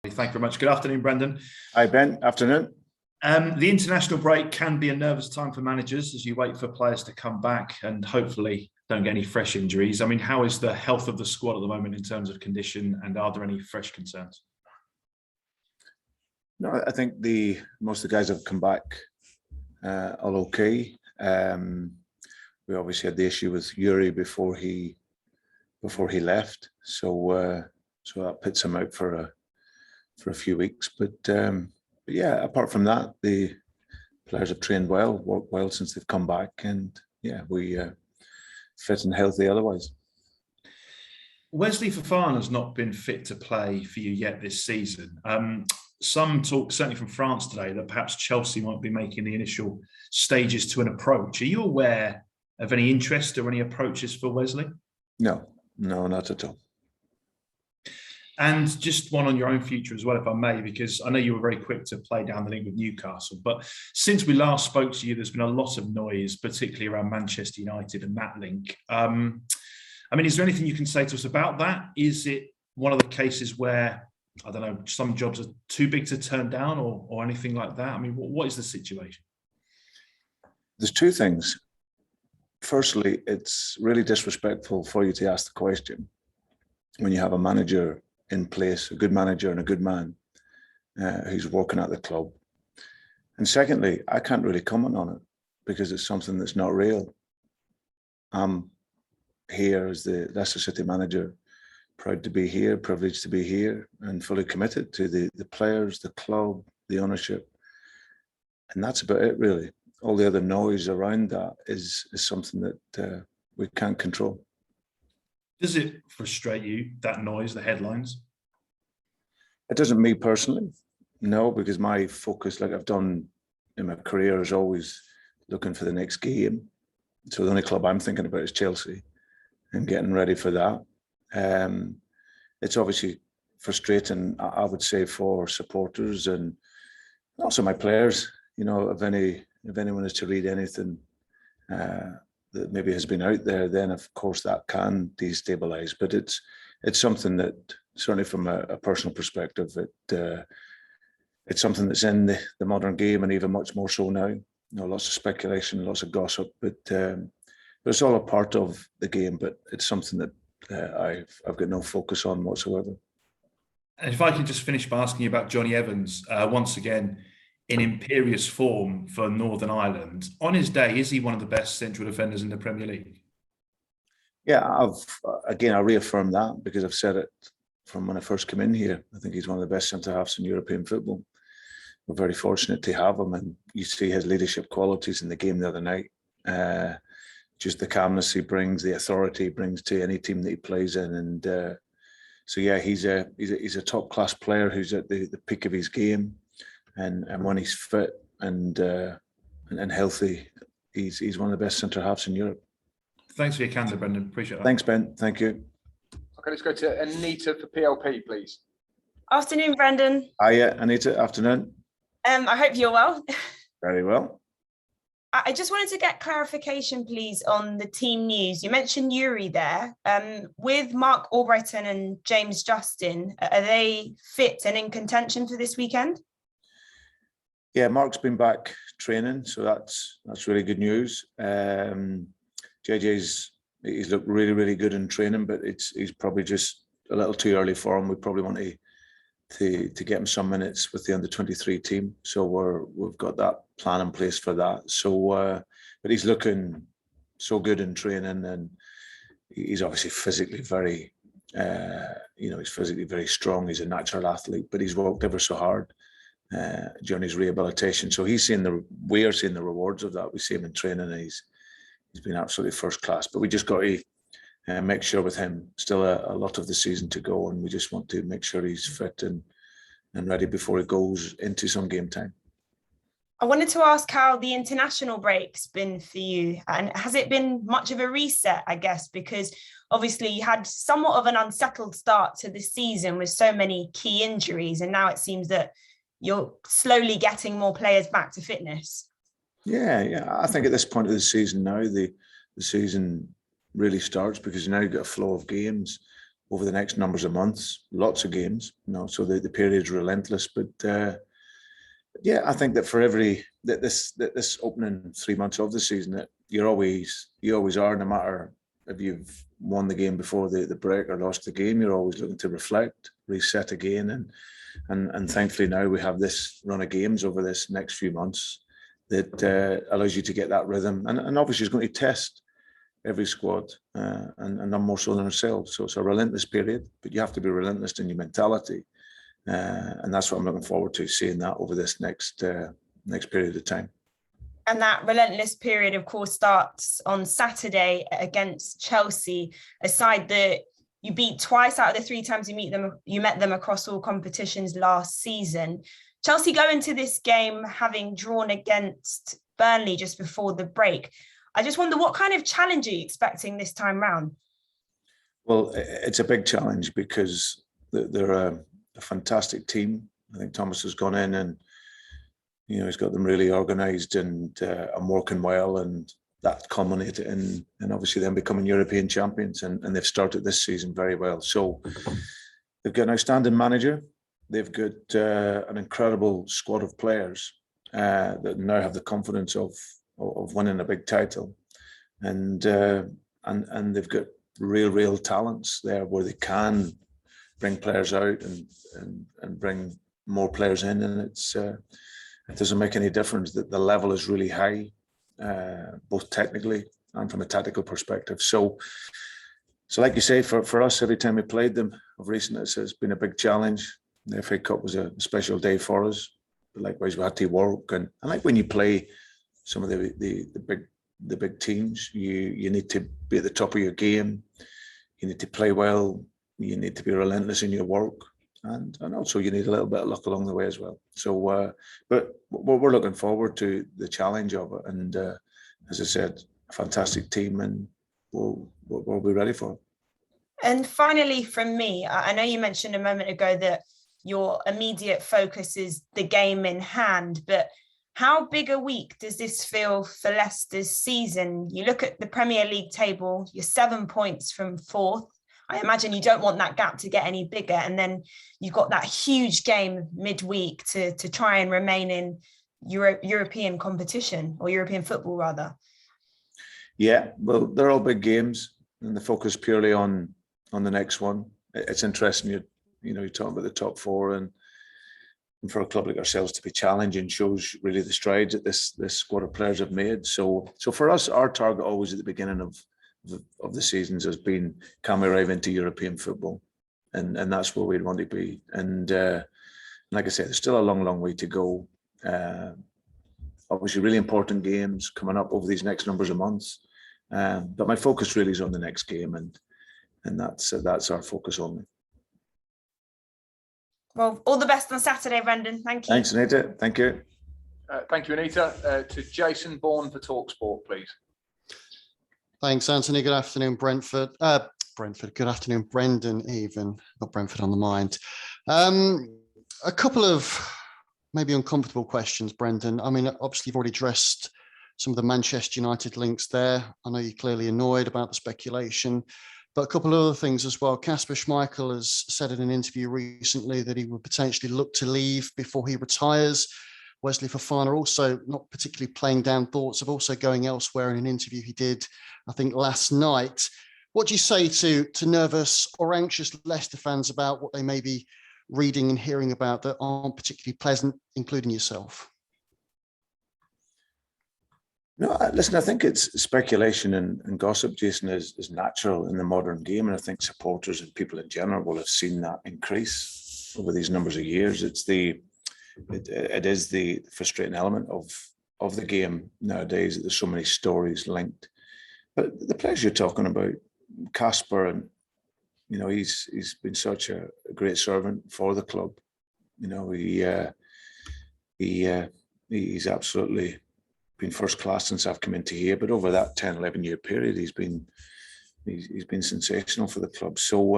Thank you very much. Good afternoon, Brendan. Hi, Ben. Afternoon. The international break can be a nervous time for managers as you wait for players to come back and hopefully don't get any fresh injuries. I mean, how is the health of the squad at the moment in terms of condition, and are there any fresh concerns? No, I think most of the guys have come back all okay. We obviously had the issue with Yuri before he left, so that puts him out for a few weeks. But yeah, apart from that, the players have trained well, worked well since they've come back, and yeah, we fit and healthy otherwise. Wesley Fofana has not been fit to play for you yet this season. Some talk, certainly from France today, that perhaps Chelsea might be making the initial stages to an approach. Are you aware of any interest or any approaches for Wesley? No, not at all. And just one on your own future as well, if I may, because I know you were very quick to play down the link with Newcastle. But since we last spoke to you, there's been a lot of noise, particularly around Manchester United and that link. I mean, is there anything you can say to us about that? Is it one of the cases where, I don't know, some jobs are too big to turn down or anything like that? I mean, what is the situation? There's two things. Firstly, it's really disrespectful for you to ask the question when you have a manager in place, a good manager and a good man who's working at the club. And secondly, I can't really comment on it because it's something that's not real. I'm here as the Leicester City manager, proud to be here, privileged to be here, and fully committed to the players, the club, the ownership. And that's about it, really. All the other noise around that is something that we can't control. Does it frustrate you, that noise, the headlines? It doesn't me personally, no, because my focus, like I've done in my career, is always looking for the next game. So the only club I'm thinking about is Chelsea and getting ready for that. It's obviously frustrating, I would say, for supporters and also my players. You know, if anyone is to read anything that maybe has been out there, then of course that can destabilise. But it's something that, certainly from a personal perspective, it's something that's in the modern game, and even much more so now. You know, lots of speculation, lots of gossip, but it's all a part of the game. But it's something that I've got no focus on whatsoever. And if I can just finish by asking you about Jonny Evans, once again, in imperious form for Northern Ireland. On his day, is he one of the best central defenders in the Premier League? Yeah, I reaffirm that because I've said it from when I first came in here. I think he's one of the best centre-halves in European football. We're very fortunate to have him, and you see his leadership qualities in the game the other night. Just the calmness he brings, the authority he brings to any team that he plays in, and so yeah, he's a top-class player who's at the peak of his game. And when he's fit and healthy, he's one of the best centre halves in Europe. Thanks for your candor, Brendan. Appreciate that. Thanks, Ben. Thank you. Okay, let's go to Anita for PLP, please. Afternoon, Brendan. Hiya, Anita. Afternoon. I hope you're well. Very well. I just wanted to get clarification, please, on the team news. You mentioned Yuri there. With Mark Albrighton and James Justin, are they fit and in contention for this weekend? Yeah, Mark's been back training, so that's really good news. JJ's he's looked really good in training, but he's probably just a little too early for him. We probably want to get him some minutes with the under-23 team, so we've got that plan in place for that. So, but he's looking so good in training, and he's obviously physically very, he's physically very strong. He's a natural athlete, but he's worked ever so hard during his rehabilitation. So we are seeing the rewards of that. We see him in training, and he's been absolutely first class. But we just got to make sure with him, still a lot of the season to go, and we just want to make sure he's fit and ready before he goes into some game time. I wanted to ask how the international break's been for you, and has it been much of a reset, I guess, because obviously you had somewhat of an unsettled start to the season with so many key injuries, and now it seems that you're slowly getting more players back to fitness. Yeah. I think at this point of the season now, the season really starts because now you've got a flow of games. over the next numbers of months, lots of games, so the period's relentless. But yeah, I think that for this opening 3 months of the season, that you always are, no matter if you've won the game before the break or lost the game, you're always looking to reflect, reset again, and thankfully now we have this run of games over this next few months that allows you to get that rhythm, and obviously it's going to test every squad, and none more so than ourselves. So it's a relentless period, but you have to be relentless in your mentality, and that's what I'm looking forward to, seeing that over this next period of time. And that relentless period, of course, starts on Saturday against Chelsea, a side that you beat twice out of the 3 times you met them across all competitions last season. Chelsea go into this game having drawn against Burnley just before the break. I just wonder, what kind of challenge are you expecting this time round? Well, it's a big challenge because they're a fantastic team. I think Thomas has gone in and he's got them really organised and working well, and that culminated in obviously them becoming European champions, and they've started this season very well. So they've got an outstanding manager. They've got an incredible squad of players that now have the confidence of winning a big title, and they've got real talents there where they can bring players out and bring more players in, and it doesn't make any difference that the level is really high, both technically and from a tactical perspective. So like you say, for us, every time we played them of recent, it's been a big challenge. The FA Cup was a special day for us, but likewise we had to work, and like when you play some of the big teams, you need to be at the top of your game. You need to play well. You need to be relentless in your work, and also you need a little bit of luck along the way as well. So, but we're looking forward to the challenge of it, and as I said, a fantastic team, and we'll be ready for it. And finally, from me, I know you mentioned a moment ago that your immediate focus is the game in hand, but how big a week does this feel for Leicester's season? You look at the Premier League table, you're 7 points from 4th. I imagine you don't want that gap to get any bigger. And then you've got that huge game midweek to try and remain in European competition, or European football rather. Yeah, well, they're all big games, and the focus purely on the next one. It's interesting, you're talking about the top 4, and for a club like ourselves to be challenging shows really the strides that this squad of players have made. So for us, our target always at the beginning of the seasons has been, can we arrive into European football, and that's where we'd want to be. And like I said, there's still a long way to go. Obviously, really important games coming up over these next numbers of months. But my focus really is on the next game, and that's our focus only. Well, all the best on Saturday, Brendan. Thank you. Thanks, Anita. Thank you. Thank you, Anita. To Jason Bourne for TalkSport, please. Thanks, Anthony. Good afternoon, Brentford. Good afternoon, Brendan. Even got Brentford on the mind. A couple of maybe uncomfortable questions, Brendan. I mean, obviously, you've already addressed some of the Manchester United links there. I know you're clearly annoyed about the speculation, but a couple of other things as well. Kasper Schmeichel has said in an interview recently that he would potentially look to leave before he retires. Wesley Sneijder also not particularly playing down thoughts of also going elsewhere in an interview he did, I think, last night. What do you say to nervous or anxious Leicester fans about what they may be reading and hearing about that aren't particularly pleasant, including yourself? No, listen, I think it's speculation and gossip, Jason, is natural in the modern game. And I think supporters and people in general will have seen that increase over these numbers of years. It is the frustrating element of the game nowadays that there's so many stories linked. But the players you're talking about, Kasper, and he's been such a great servant for the club. He's absolutely been first class since I've come into here. But over that 10, 11 year period, he's been sensational for the club. So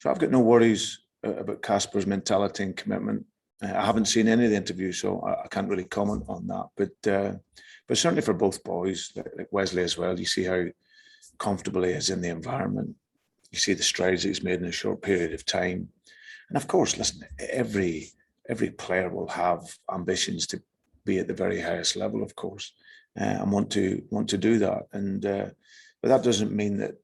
I've got no worries about Kasper's mentality and commitment. I haven't seen any of the interviews, so I can't really comment on that. But certainly for both boys, like Wesley as well, you see how comfortable he is in the environment. You see the strides that he's made in a short period of time. And of course, listen, every player will have ambitions to be at the very highest level, of course, and want to do that. And but that doesn't mean that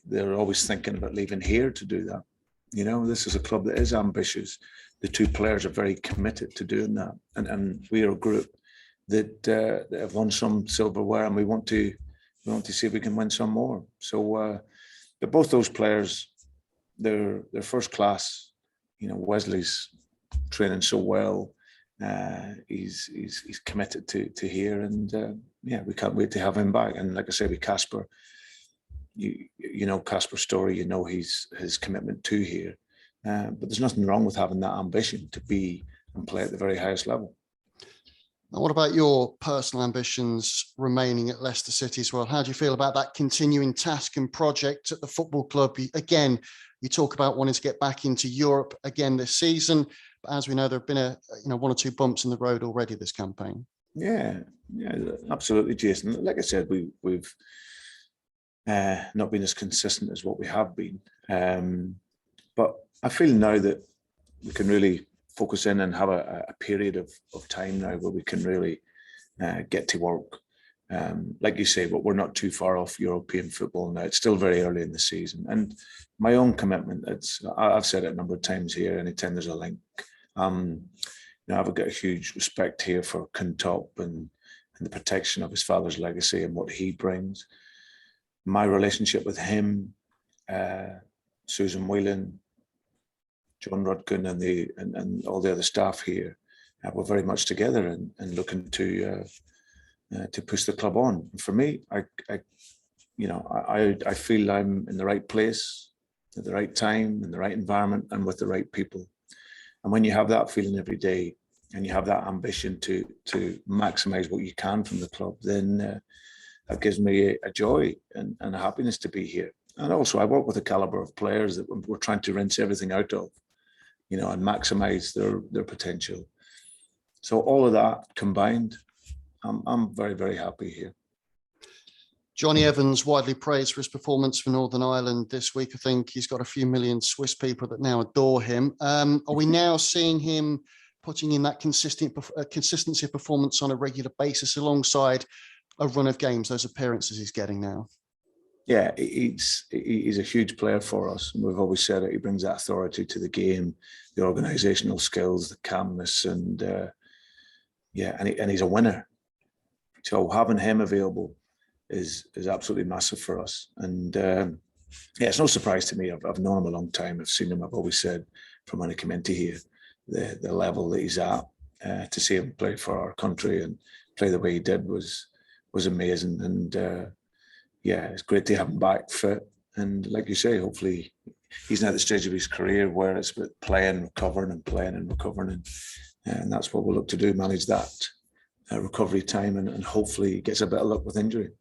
they're always thinking about leaving here to do that. You know, this is a club that is ambitious. The two players are very committed to doing that, and we are a group that have won some silverware, and we want to see if we can win some more. So, but both those players, they're first class. You know, Wesley's training so well. He's committed to here, and yeah, we can't wait to have him back. And like I say, with Kasper, you know Kasper's story. You know his commitment to here. But there's nothing wrong with having that ambition to be and play at the very highest level. Now, what about your personal ambitions remaining at Leicester City as well? How do you feel about that continuing task and project at the football club? Again, you talk about wanting to get back into Europe again this season, but as we know, there have been one or two bumps in the road already this campaign. Yeah, absolutely, Jason. Like I said, we've not been as consistent as what we have been, but I feel now that we can really focus in and have a period of time now where we can really get to work. Like you say, but we're not too far off European football now. It's still very early in the season. And my own commitment, I've said it a number of times here, anytime there's a link. I've got a huge respect here for Kuntop and the protection of his father's legacy and what he brings. My relationship with him, Susan Whelan, John Rudkin and all the other staff here, we're very much together and looking to push the club on. And for me, I feel I'm in the right place at the right time, in the right environment, and with the right people. And when you have that feeling every day, and you have that ambition to maximise what you can from the club, then that gives me a joy and a happiness to be here. And also, I work with a calibre of players that we're trying to rinse everything out of, and maximise their potential. So all of that combined, I'm very, very happy here. Jonny Evans, widely praised for his performance for Northern Ireland this week. I think he's got a few million Swiss people that now adore him. Are we now seeing him putting in that consistency of performance on a regular basis alongside a run of games, those appearances he's getting now? Yeah, he's a huge player for us. And we've always said it. He brings that authority to the game, the organisational skills, the calmness, and he's a winner. So having him available is absolutely massive for us. And it's no surprise to me. I've known him a long time. I've seen him. I've always said from when I came into here, the level that he's at, to see him play for our country and play the way he did was amazing. And it's great to have him back fit. And like you say, hopefully he's now at the stage of his career where it's about playing, recovering and playing and recovering. And that's what we'll look to do, manage that recovery time and hopefully he gets a bit of luck with injury.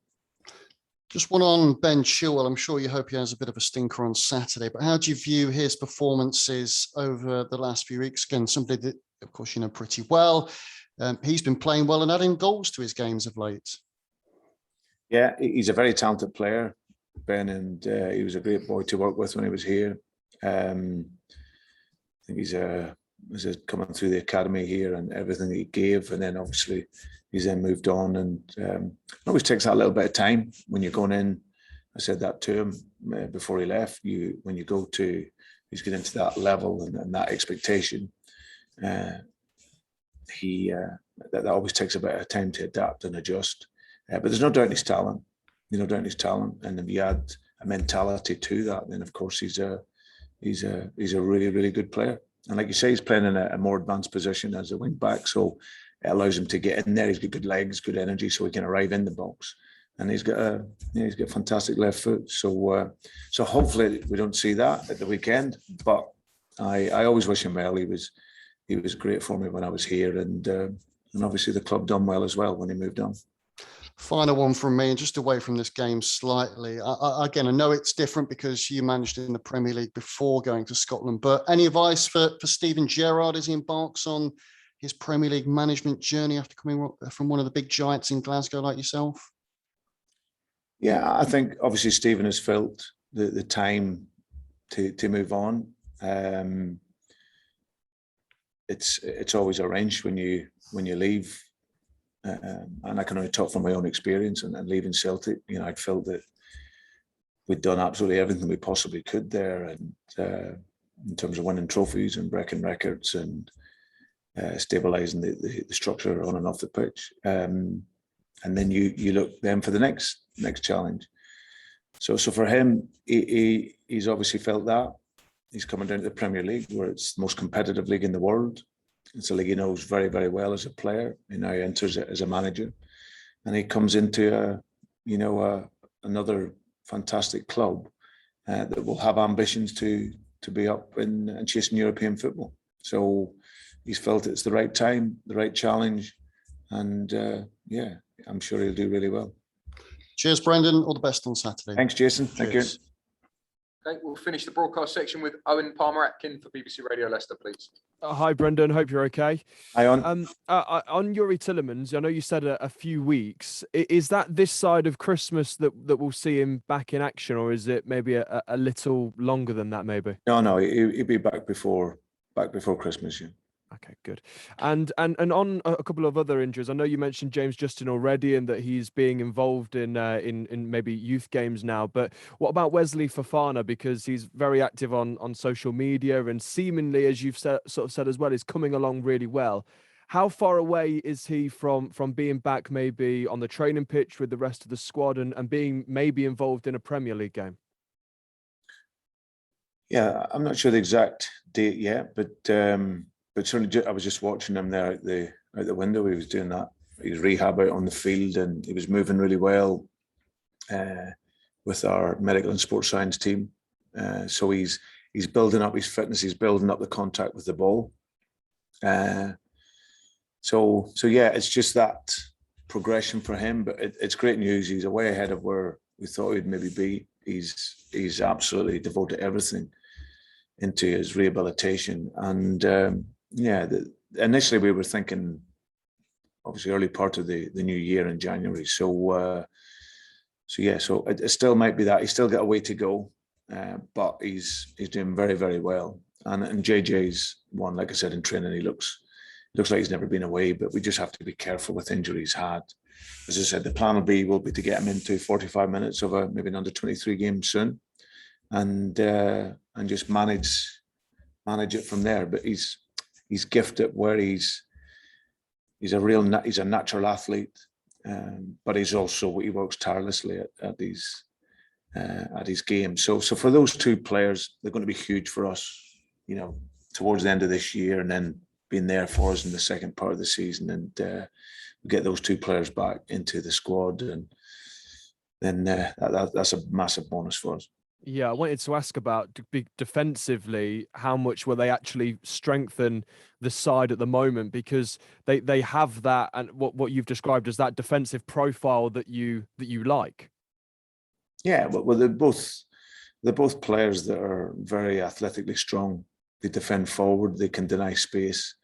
Just one on Ben Chilwell. I'm sure you hope he has a bit of a stinker on Saturday, but how do you view his performances over the last few weeks? Again, somebody that, of course, you know pretty well. He's been playing well and adding goals to his games of late. Yeah, he's a very talented player, Ben, and he was a great boy to work with when he was here. I think he's coming through the academy here and everything that he gave, and then obviously he's then moved on, and it always takes that little bit of time when you're going in. I said that to him before he left. When you go to, he's getting into that level and that expectation. That always takes a bit of time to adapt and adjust. But there's no doubt in his talent. No doubt in his talent, and if you add a mentality to that, then of course he's a really, really good player. And like you say, he's playing in a more advanced position as a wing back, so it allows him to get in there. He's got good legs, good energy, so he can arrive in the box. And he's got a fantastic left foot. So hopefully we don't see that at the weekend. But I always wish him well. He was great for me when I was here, and obviously the club done well as well when he moved on. Final one from me, and just away from this game slightly. I know it's different because you managed in the Premier League before going to Scotland, but any advice for Steven Gerrard as he embarks on his Premier League management journey after coming from one of the big giants in Glasgow like yourself? Yeah, I think obviously Steven has felt the time to move on. It's always a wrench when you leave, and I can only talk from my own experience. And leaving Celtic, I'd felt that we'd done absolutely everything we possibly could there, and in terms of winning trophies and breaking records and stabilising the structure on and off the pitch. And then you look then for the next challenge. So for him, he's obviously felt that. He's coming down to the Premier League, where it's the most competitive league in the world. It's a league he knows very, very well as a player. He now enters it as a manager, and he comes into another fantastic club that will have ambitions to be up and chasing European football. So he's felt it's the right time, the right challenge, and I'm sure he'll do really well. Cheers, Brendan. All the best on Saturday. Thanks, Jason. Thank you. Okay, we'll finish the broadcast section with Owen Palmer-Atkin for BBC Radio Leicester, please. Hi, Brendan. Hope you're okay. Hi, on. On Youri Tielemans, I know you said a few weeks. Is that this side of Christmas that we'll see him back in action, or is it maybe a little longer than that? Maybe. No, he'll be back before Christmas. Yeah. Okay, good. And on a couple of other injuries, I know you mentioned James Justin already, and that he's being involved in maybe youth games now. But what about Wesley Fofana? Because he's very active on social media, and seemingly, as you've said as well, is coming along really well. How far away is he from being back, maybe on the training pitch with the rest of the squad, and being maybe involved in a Premier League game? Yeah, I'm not sure the exact date yet, but certainly I was just watching him there out the window. He was doing that. He was rehab out on the field, and he was moving really well with our medical and sports science team. So he's building up his fitness. He's building up the contact with the ball. So yeah, it's just that progression for him. But it's great news. He's way ahead of where we thought he'd maybe be. He's absolutely devoted everything into his rehabilitation. And initially we were thinking, obviously, early part of the new year in January. So it still might be that he's still got a way to go, but he's doing very, very well. And JJ's one, like I said, in training, he looks like he's never been away. But we just have to be careful with injuries had. As I said, the plan will be to get him into 45 minutes of maybe an under-23 game soon, and just manage it from there. But he's gifted where he's a natural athlete, but he works tirelessly at his game. So for those two players, they're going to be huge for us, towards the end of this year, and then being there for us in the second part of the season, and we get those two players back into the squad, and then that's a massive bonus for us. Yeah, I wanted to ask about defensively, how much will they actually strengthen the side at the moment? Because they have that, and what you've described as that defensive profile that you like. Yeah, well, they're both players that are very athletically strong. They defend forward. They can deny space.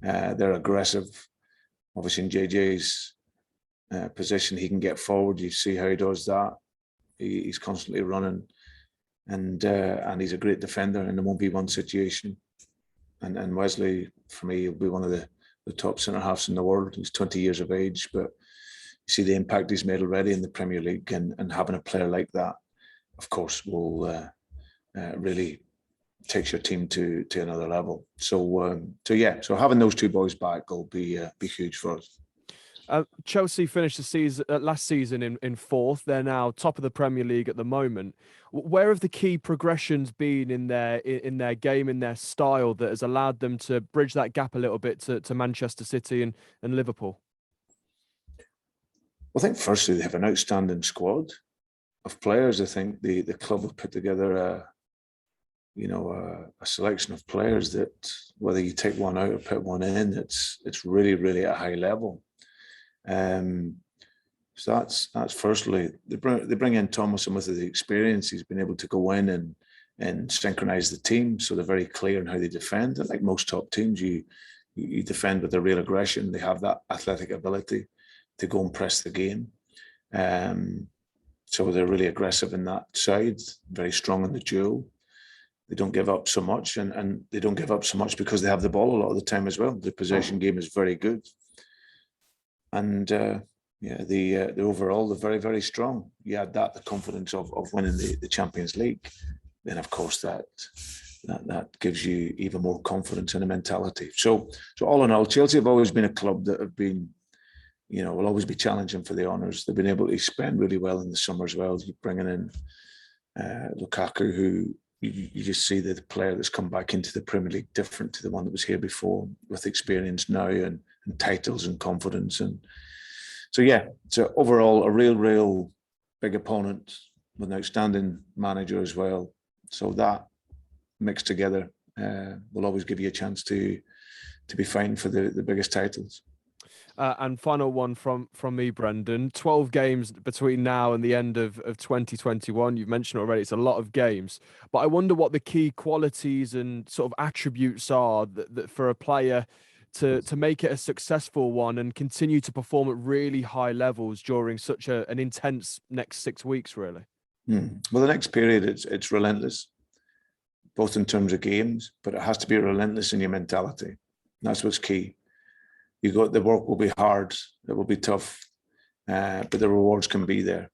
They're aggressive. Obviously, in JJ's position, he can get forward. You see how he does that. He's constantly running. And he's a great defender in the 1v1 situation. And Wesley, for me, will be one of the top centre-halves in the world. He's 20 years of age, but you see the impact he's made already in the Premier League, and having a player like that, of course, will really takes your team to another level. So having those two boys back will be huge for us. Chelsea finished the season last season in fourth. They're now top of the Premier League at the moment. Where have the key progressions been in their game, in their style, that has allowed them to bridge that gap a little bit to Manchester City and Liverpool? Well, I think firstly they have an outstanding squad of players. I think the club have put together a selection of players that, whether you take one out or put one in, it's really, really at a high level. So that's firstly. They bring in Thomas, and with the experience, he's been able to go in and synchronise the team, so they're very clear on how they defend. And like most top teams, you defend with a real aggression. They have that athletic ability to go and press the game. So they're really aggressive in that side, very strong in the duel. they don't give up so much, and they don't give up so much because they have the ball a lot of the time as well. The possession game is very good, and the overall they're very, very strong. You add that the confidence of winning the Champions League, then of course that gives you even more confidence in the mentality. So all in all, Chelsea have always been a club that have been, will always be challenging for the honours. They've been able to spend really well in the summer as well. You're bringing in Lukaku, who you just see the player that's come back into the Premier League different to the one that was here before, with experience now and titles and confidence. And so overall a real big opponent with an outstanding manager as well. So that mixed together will always give you a chance to be fighting for the biggest titles. And final one from me, Brendan. 12 games between now and the end of 2021. You've mentioned already, it's a lot of games. But I wonder what the key qualities and sort of attributes are that for a player to make it a successful one and continue to perform at really high levels during such an intense next 6 weeks, really. Well, the next period, it's relentless, both in terms of games, but it has to be relentless in your mentality. That's what's key. The work will be hard, it will be tough, but the rewards can be there.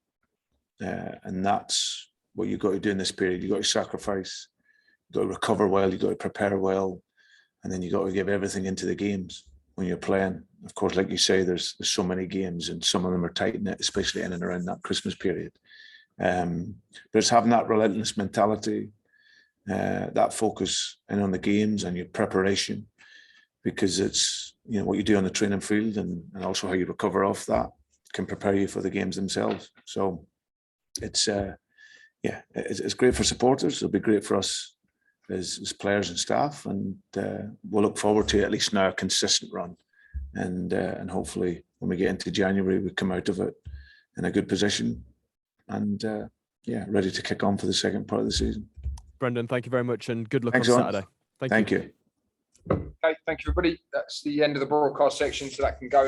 And that's what you've got to do in this period. You've got to sacrifice, you've got to recover well, you've got to prepare well, and then you've got to give everything into the games when you're playing. Of course, like you say, there's so many games and some of them are tight knit, especially in and around that Christmas period. But it's having that relentless mentality, that focus in on the games and your preparation, because it's what you do on the training field and also how you recover off that can prepare you for the games themselves. So it's great for supporters. It'll be great for us as players and staff, and we'll look forward to at least now a consistent run, and hopefully when we get into January we come out of it in a good position and ready to kick on for the second part of the season. Brendan, thank you very much and good luck. Thanks, on Owen. Saturday. Thank you. Okay, thank you, everybody. That's the end of the broadcast section, so that can go.